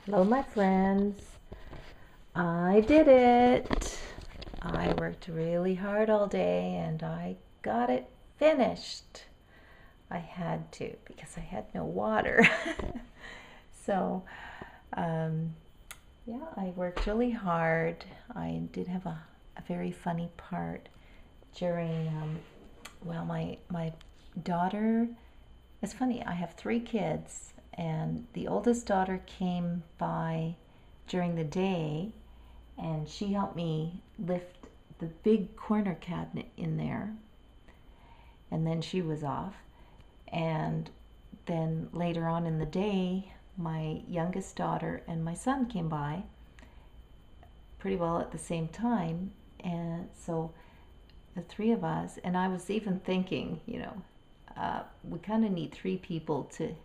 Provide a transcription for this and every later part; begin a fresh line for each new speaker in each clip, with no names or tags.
Hello, my friends. I did it. I worked really hard all day and I got it finished. I had to because I had no water. So, um, yeah, I worked really hard. I did have a very funny part during, my daughter. It's funny, I have three kids, and the oldest daughter came by during the day and she helped me lift the big corner cabinet in there, and then she was off. And then later on in the day, my youngest daughter and my son came by pretty well at the same time. And so the three of us, and I was even thinking, we kind of need three people to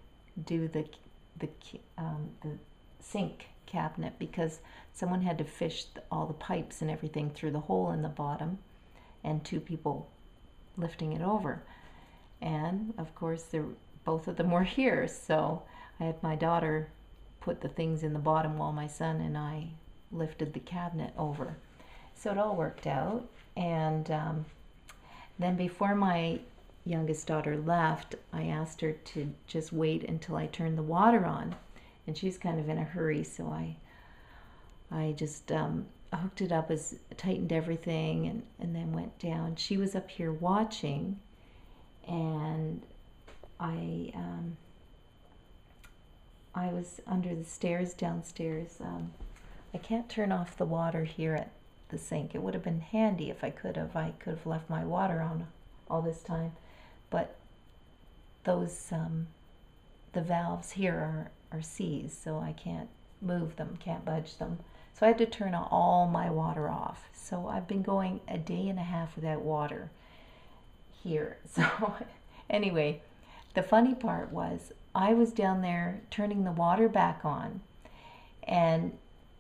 do the sink cabinet because someone had to fish all the pipes and everything through the hole in the bottom, and two people lifting it over. And of course, both of them were here, so I had my daughter put the things in the bottom while my son and I lifted the cabinet over. So it all worked out. And then before my youngest daughter left, I asked her to just wait until I turned the water on. And she's kind of in a hurry, so I just hooked it up, tightened everything, and then went down. She was up here watching, and I was under the stairs downstairs. I can't turn off the water here at the sink. It would have been handy if I could have. I could have left my water on all this time, but those the valves here are seized, so I can't move them, can't budge them. So I had to turn all my water off. So I've been going a day and a half without water here. So anyway, the funny part was I was down there turning the water back on, and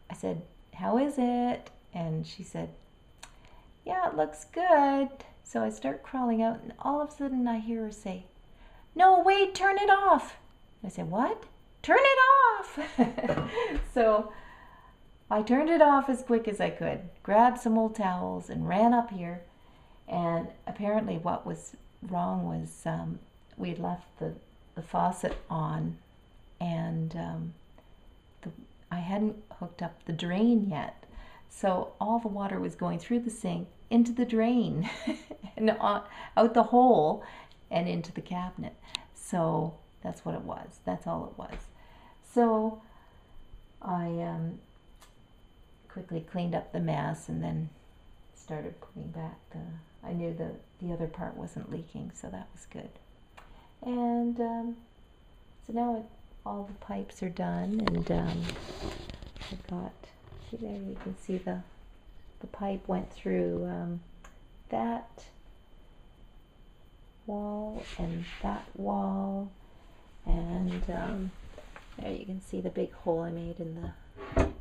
I said, "How is it?" And she said, "Yeah, it looks good." So I start crawling out, and all of a sudden I hear her say, "No, wait, turn it off." I said, "What? Turn it off." So I turned it off as quick as I could, grabbed some old towels and ran up here. And apparently what was wrong was we had left the faucet on, and I hadn't hooked up the drain yet. So all the water was going through the sink into the drain and out the hole and into the cabinet. So that's what it was. That's all it was. So I quickly cleaned up the mess and then started putting back I knew the other part wasn't leaking, so that was good. And so now all the pipes are done, and I've got, see there, you can see the pipe went through that wall and that wall, and there you can see the big hole I made in the thing,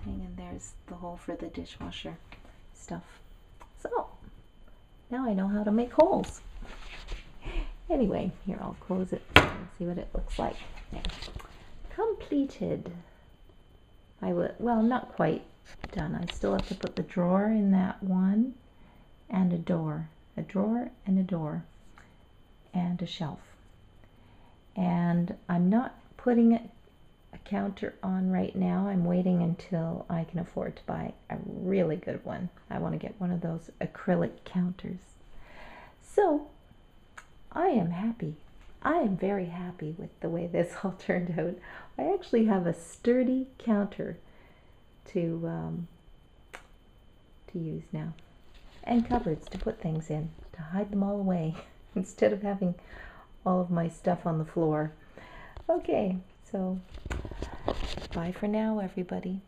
and there's the hole for the dishwasher stuff. So now I know how to make holes. Anyway, here, I'll close it so you can see what it looks like. There. Completed. Well, not quite done. I still have to put the drawer in that one, and a drawer and a door, and a shelf. And I'm not putting a counter on right now. I'm waiting until I can afford to buy a really good one. I want to get one of those acrylic counters. So I am happy. I am very happy with the way this all turned out. I actually have a sturdy counter to use now, and cupboards to put things in, to hide them all away instead of having all of my stuff on the floor. Okay, so bye for now, everybody.